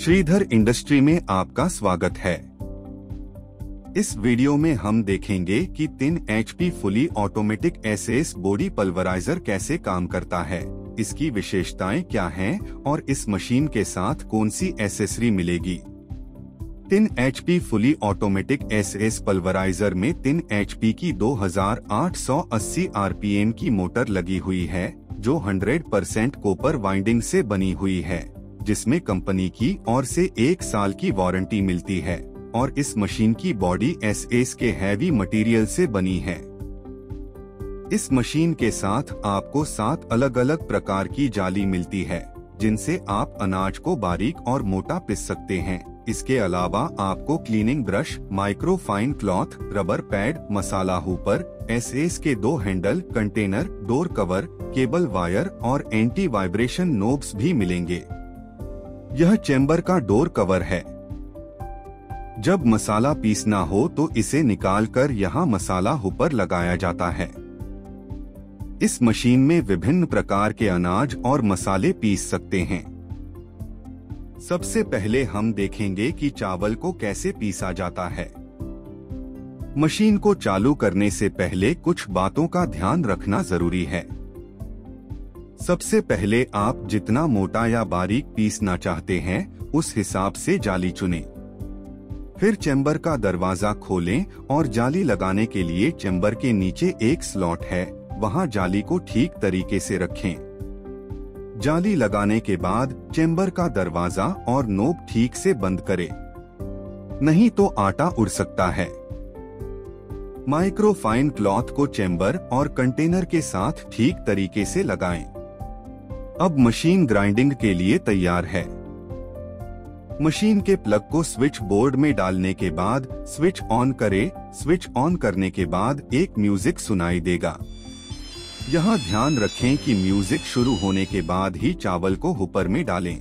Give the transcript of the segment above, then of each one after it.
Shridhar industry में आपका स्वागत है। इस वीडियो में हम देखेंगे कि 3 HP fully automatic SS body pulveriser कैसे काम करता है, इसकी विशेषताएं क्या हैं और इस मशीन के साथ कौन सी एक्सेसरी मिलेगी। 3 HP fully automatic SS pulveriser में 3 HP की 2880 RPM की मोटर लगी हुई है, जो 100% कॉपर वाइंडिंग से बनी हुई है, जिसमें कंपनी की ओर से 1 साल की वारंटी मिलती है और इस मशीन की बॉडी एसएस के हैवी मटेरियल से बनी है। इस मशीन के साथ आपको 7 अलग अलग प्रकार की जाली मिलती है, जिनसे आप अनाज को बारीक और मोटा पीस सकते हैं। इसके अलावा आपको cleaning brush, microfine cloth, rubber pad, masala hopper, SS के 2 handle, container, door cover, cable wire और एंटी वाइब्रेशन नोब्स भी मिलेंगे। यह चेंबर का डोर कवर है। जब मसाला पीसना हो तो इसे निकालकर यहाँ मसाला हुपर लगाया जाता है। इस मशीन में विभिन्न प्रकार के अनाज और मसाले पीस सकते हैं। सबसे पहले हम देखेंगे कि चावल को कैसे पीसा जाता है। मशीन को चालू करने से पहले कुछ बातों का ध्यान रखना जरूरी है। सबसे पहले आप जितना मोटा या बारीक पीसना चाहते हैं, उस हिसाब से जाली चुनें। फिर चेंबर का दरवाजा खोलें और जाली लगाने के लिए चेंबर के नीचे एक स्लॉट है, वहां जाली को ठीक तरीके से रखें। जाली लगाने के बाद चेंबर का दरवाजा और नोब ठीक से बंद करें, नहीं तो आटा उड़ सकता है। माइक्रोफाइन क्लॉथ को चेंबर और कंटेनर के साथ ठीक तरीके से लगाएं। अब मशीन ग्राइंडिंग के लिए तैयार है। मशीन के प्लग को स्विच बोर्ड में डालने के बाद स्विच ऑन करें। स्विच ऑन करने के बाद एक म्यूजिक सुनाई देगा। यहाँ ध्यान रखें कि म्यूजिक शुरू होने के बाद ही चावल को हुपर में डालें।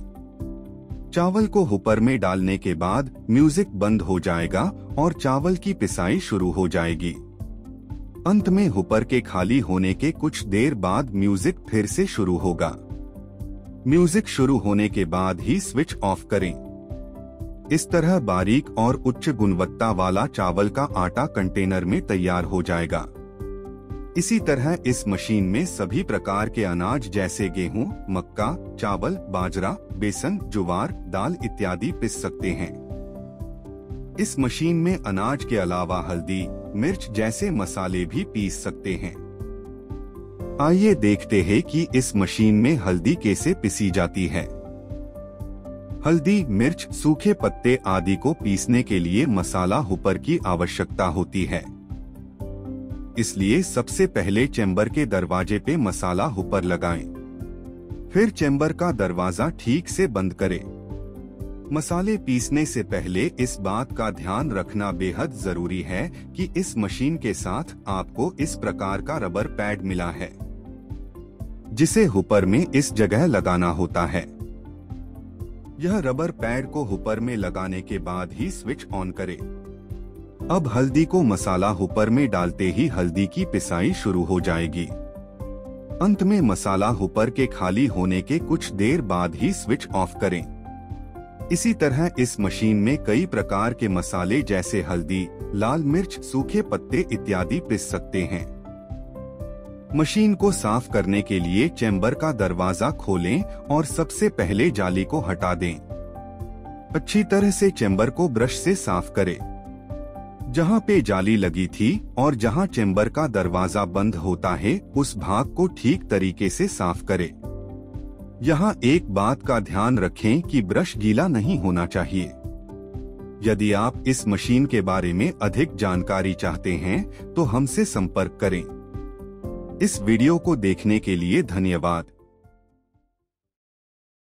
चावल को हुपर में डालने के बाद म्यूजिक बंद हो जाएगा और चावल की पिसाई शुरू हो जाएगी। अंत में हुपर के खाली होने के कुछ देर बाद म्यूजिक फिर से शुरू होगा। म्यूजिक शुरू होने के बाद ही स्विच ऑफ करें। इस तरह बारीक और उच्च गुणवत्ता वाला चावल का आटा कंटेनर में तैयार हो जाएगा। इसी तरह इस मशीन में सभी प्रकार के अनाज जैसे गेहूं, मक्का, चावल, बाजरा, बेसन, ज्वार, दाल इत्यादि पीस सकते हैं। इस मशीन में अनाज के अलावा हल्दी, मिर्च जैसे मसाले भी पीस सकते हैं। आइए देखते हैं कि इस मशीन में हल्दी कैसे पीसी जाती है। हल्दी, मिर्च, सूखे पत्ते आदि को पीसने के लिए मसाला हुपर की आवश्यकता होती है। इसलिए सबसे पहले चेंबर के दरवाजे पे मसाला हुपर लगाएं। फिर चेंबर का दरवाजा ठीक से बंद करें। मसाले पीसने से पहले इस बात का ध्यान रखना बेहद जरूरी है कि इस मशीन के साथ आपको इस प्रकार का रबर पैड मिला है, जिसे हुपर में इस जगह लगाना होता है। यह रबर पैड को हुपर में लगाने के बाद ही स्विच ऑन करें। अब हल्दी को मसाला हुपर में डालते ही हल्दी की पिसाई शुरू हो जाएगी। अंत में मसाला हुपर के खाली होने के कुछ देर बाद ही स्विच ऑफ करें। इसी तरह इस मशीन में कई प्रकार के मसाले जैसे हल्दी, लाल मिर्च, सूखे पत्ते इत्यादि पीस सकते हैं। मशीन को साफ करने के लिए चेंबर का दरवाजा खोलें और सबसे पहले जाली को हटा दें। अच्छी तरह से चेंबर को ब्रश से साफ करें। जहां पे जाली लगी थी और जहां चेंबर का दरवाजा बंद होता है, उस भाग को ठीक तरीके से साफ करें। यहाँ एक बात का ध्यान रखें कि ब्रश गीला नहीं होना चाहिए। यदि आप इस मशीन के बारे में अधिक जानकारी चाहते हैं तो हमसे संपर्क करें। इस वीडियो को देखने के लिए धन्यवाद।